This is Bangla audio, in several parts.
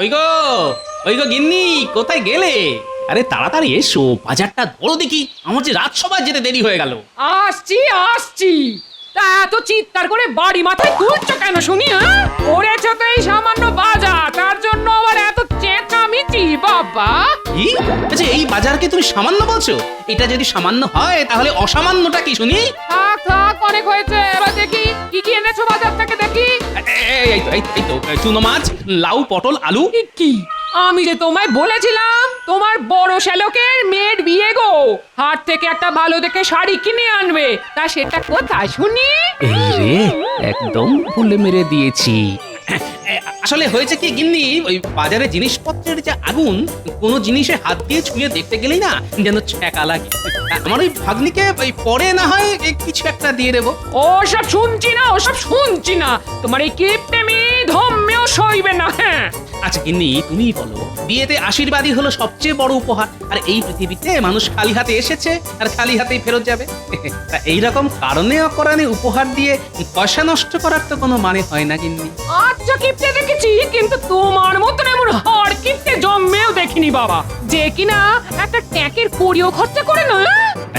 ওই গো ওই গো গিন্নি, কোথায় গেলে? আরে তাড়াতাড়ি এসো, বাজারটা ধরো দেখি, আমার যে রাজসভায় যেতে দেরি হয়ে গেল। আসছি আসছি। তা এত চিৎকার করে বাড়ি মাথায় তুলছো কেন শুনি? করেছো তো এই সামান্য বাজার, তার জন্য আবার এত চেঁচামেচি বাবা। কি? আচ্ছা এই বাজারকে তুমি সামান্য বলছো? এটা যদি সামান্য হয় তাহলে অসামান্যটা কি শুনি? থাক থাক, অনেক হয়েছে। এবার দেখি কি কি এনেছো বাজার থেকে, দেখি। এই তো চুনো মাছ, লাউ, পটল, আলু। কি আমি যে তোমায় বলেছিলাম তোমার বড় শ্যালকের মেয়ের বিয়ে গো, হাট থেকে একটা ভালো দেখে শাড়ি কিনে আনবে, তা সেটা কোথায় শুনি? এই রে, একদম ভুলে মেরে দিয়েছি। আসলে হয়েছে কি গিন্নি, ওই বাজারে জিনিসপত্রের যে আগুন, কোনো জিনিসে হাত দিয়ে ছুঁয়ে দেখতে গেলেই না যেন ছ্যাঁকা লাগে। আমার ওই ভাগ্নিকে ওই পরে না হয় কিছু একটা দিয়ে দেবো। ওসব শুনছি না, ওসব শুনছি না। তোমার এই কিপটেমি ধম্মেও সইবে না। হ্যাঁ আচ্ছা গিন্নি তুমিই বলো, বিয়েতে আশীর্বাদই হলো সবচেয়ে বড় উপহার, আর এই পৃথিবীতে মানুষ খালি হাতে এসেছে আর খালি হাতেই ফেরত যাবে। তা এইরকম কারণে অকারণে উপহার দিয়ে পয়সা নষ্ট করার তো কোনো মানে হয় না গিন্নি। আচ্ছা কিপটে দেখেছি, কিন্তু তোমার মতন এমন হাড় কিপটে জন্মেও দেখিনি বাবা, যে কিনা একটা ট্যাঁকের কড়িও খরচা করে না।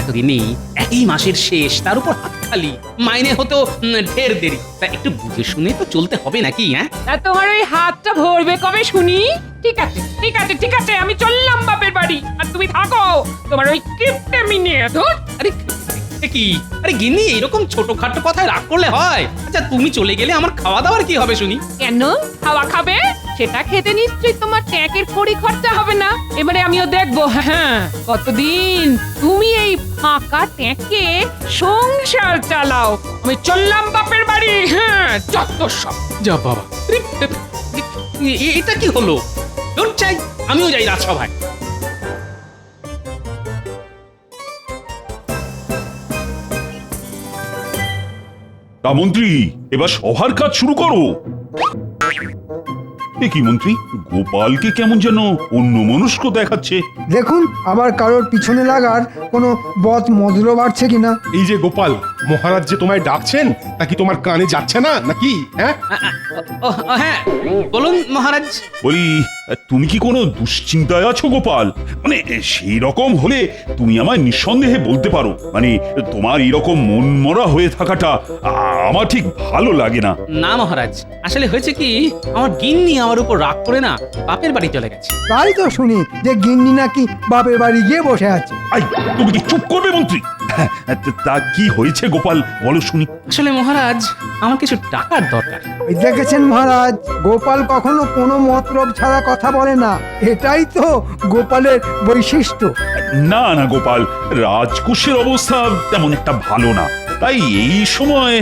এত গিন্নি, একই মাসের শেষ, তার উপর হাত খালি, মাইনে হতো ঢের দেরি। তা একটু বুঝে শুনে তো চলতে হবে নাকি? হ্যাঁ, তা তোমার ওই হাতটা ভরবে কবে শুনি? ঠিক আছে ঠিক আছে ঠিক আছে, আমি চললাম বাপের বাড়ি, আর তুমি থাকো তোমার ওই কিপটেমি নিয়ে। ধুর। আরে কি, আরে গিন্নি এরকম ছোটখাটো কথায় রাগ করলে হয়? আচ্ছা তুমি চলে গেলে আমার খাওয়া দাওয়ার কি হবে শুনি? কেন খাওয়া খাবে? সেটা খেতে নিশ্চয়ই তোমার ট্যাঁকের কড়ি খরচা হবে না। এবারে আমিও দেখবো হ্যাঁ কতদিন তুমি এই ফাঁকা ট্যাঁকে সংসার চালাও। আমি চললাম বাপের বাড়ি। হ্যাঁ যত সব। যা বাবা, এটা কি হলো? দূর চাই, আমিও যাই রাজসভায়। তা মন্ত্রী, এবার সভার কাজ শুরু করো। এ কি মন্ত্রী, গোপালকে কেমন যেন অন্যমনস্ক দেখাচ্ছে। দেখুন আবার কারোর পিছনে লাগার কোনো বদ মদলো বাড়ছে কিনা। এই যে গোপাল, মহারাজ যে তোমায় ডাকছেন তা কি তোমার কানে যাচ্ছে না নাকি? হ্যাঁ হ্যাঁ বলুন মহারাজ। বলি, তুমি কি কোনো দুশ্চিন্তায় আছো গোপাল? মানে সেই রকম হলে তুমি আমায় নিঃসন্দেহে বলতে পারো। মানে তোমার এইরকম মনমরা হয়ে থাকাটা আমার ঠিক ভালো লাগে না। না মহারাজ, আসলে হয়েছে কি, আমার গিন্নি আমার উপর রাগ করে না বাপের বাড়ি চলে গেছে। তাই তো শুনি যে গিন্নি নাকি বাপের বাড়ি গিয়ে বসে আছে। আই, তুমি কি চুপ করবে মন্ত্রী? তা কি হয়েছে গোপাল, বলো শুনি। আসলে মহারাজ, আমার কিছু টাকার দরকার। ওই দেখেছেন মহারাজ, গোপাল কখনো কোনো মতলব ছাড়া কথা বলে না, এটাই তো গোপালের বৈশিষ্ট্য। না না গোপাল, রাজকোষের অবস্থা তেমন একটা ভালো না, তাই এই সময়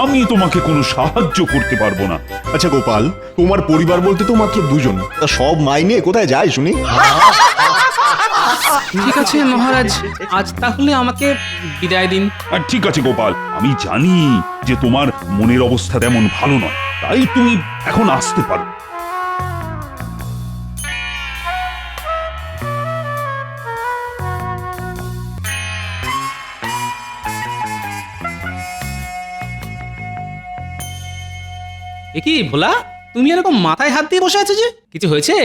আমি তোমাকে কোনো সাহায্য করতে পারবো না। আচ্ছা গোপাল, তোমার পরিবার বলতে তো মাত্র দুজন, তা সব মাইনে কোথায় যায় শুনি? ঠিক আছে মহারাজ, আজ তাহলে আমাকে বিদায় দিন। আর ঠিক আছে গোপাল, আমি জানি যে তোমার মনের অবস্থা তেমন ভালো নয়, তাই তুমি এখন আসতে পারো। এ কি ভোলা, তুমি এরকম মাথায় হাত দিয়ে বসে আছো যে, কিছু হয়েছে?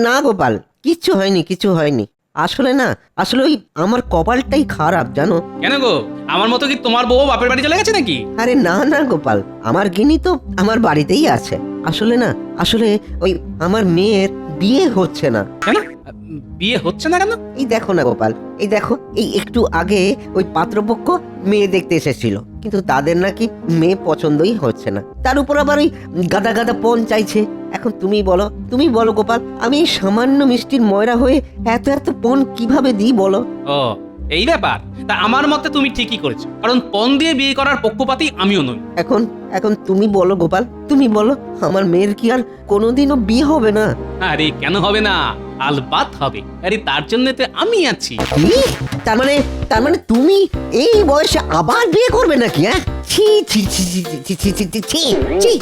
না গোপাল, কিচ্ছু হয়নি কিচ্ছু হয়নি। আসলে না, আসলে ওই আমার কপালটাই খারাপ জানো। কেন গো, আমার মতো কি তোমার বউ বাপের বাড়ি চলে গেছে নাকি? আরে না না গোপাল, আমার গিনি তো আমার বাড়িতেই আছে। আসলে না, আসলে ওই আমার মেয়ের বিয়ে হচ্ছে না। কেন বিয়ে হচ্ছে না কেন? এই দেখো না গোপাল, এই দেখো, এই একটু আগে ওই পাত্রপক্ষ মেয়ে দেখতে এসেছিল, কিন্তু তাদের নাকি মেয়ে পছন্দই হচ্ছে না। তার উপর আবার ওই গাদা গাদা পণ চাইছে। এখন তুমি বলো গোপাল, আমি এই সামান্য মিষ্টির ময়রা হয়ে এত এত পণ কিভাবে দিই বলো? ও এই ব্যাপার, তা আমার মতে তুমি ঠিকই করেছো, কারণ পণ দিয়ে বিয়ে করার পক্ষপাতী আমিও নই। এখন তুমি বলো গোপাল, তুমি বলো, আমার মেয়ের কি আর কোনোদিনও বিয়ে হবে না? আরে কেন হবে না, আলবাত হবে। আরে তার জন্য তো আমি আছি। কি? তার মানে তুমি এই বয়সে আবার বিয়ে করবে নাকি? হ্যাঁ, ছি ছি ছি ছি ছি ছি ছি ছি ছি ছি।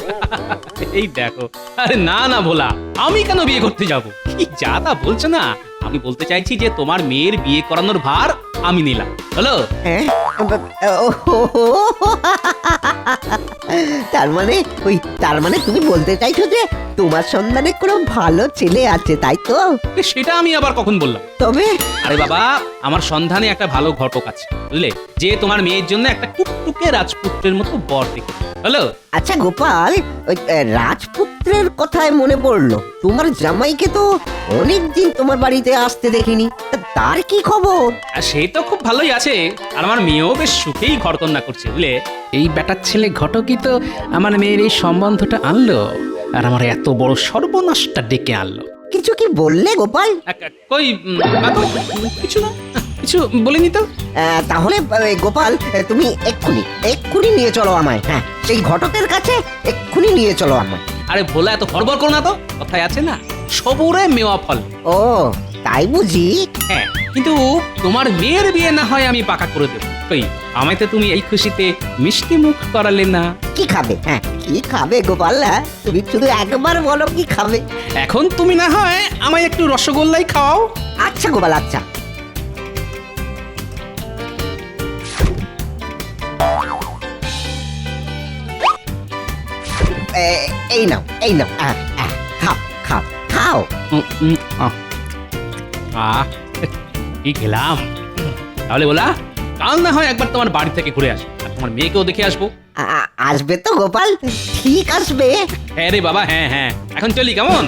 এই দেখো, আরে না না ভোলা, আমি কেন বিয়ে করতে যাব? কি যা তা বলছো না। আমি বলতে চাইছি যে তোমার মেয়ের বিয়ে করানোর ভার আমি নিলাম, হলো? হ্যাঁ তার মানে তুমি বলতে চাইছো যে তোমার সন্ধানে কোনো ভালো ছেলে আছে, তাই তো? সেটা আমি আবার কখন বললাম? তবে আরে বাবা, আমার সন্ধানে একটা ভালো ঘটক আছে, বুঝলে, যে তোমার মেয়ের জন্য একটা টুকটুকে রাজপুত্রের মতো বর দেখে। হ্যালো, আচ্ছা গোপাল, ওই রাজপুত্রের কথায় মনে পড়লো, তোমার জামাইকে তো অনেকদিন তোমার বাড়িতে আসতে দেখিনি, তা তার কি খবর? আর সে তো খুব ভালোই আছে, আর আমার মেয়েও বেশ সুখেই ঘরকন্যা করছে, বুঝলে। এই বেটার ছেলে ঘটকই তো আমার মেয়ের এই সম্বন্ধটা আনলো, আর আমার এত বড় সর্বনাশটা ডেকে আনলো। কিছু কি বললে গোপাল? কই বাবু, কিছু না, কিছু বলিনি তো। তাহলে গোপাল, তুমি এক্ষুনি নিয়ে চলো আমায়। হ্যাঁ, সেই ঘটকের কাছে এক্ষুনি নিয়ে চলো আমায়। আরে ভোলা, এত হড়বড় করো না তো, কথায় আছে না, সবুরে মেওয়া ফল। ও তাই বুঝি? হ্যাঁ, কিন্তু তোমার মেয়ের বিয়ে না হয় আমি পাকা করে দেবো। কই, আমায় তো তুমি এই খুশিতে মিষ্টি মুখ করালে না। কি খাবে? হ্যাঁ, কি খাবে গোপাল? তুমি শুধু একবার বলো কি খাবে। এখন তুমি না হয় আমায় একটু রসগোল্লাই খাওয়াও। আচ্ছা গোপাল, আচ্ছা। এই নাও, এই নাও, খাও খাও খাও। কি খেলাম। তাহলে বলা, কাল না হয় একবার তোমার বাড়ি থেকে ঘুরে আসবো, আর তোমার মেয়েকেও দেখে আসবো। আসবে তো গোপাল? ঠিক আসবে। হ্যাঁ রে বাবা, হ্যাঁ হ্যাঁ, এখন চলি, কেমন?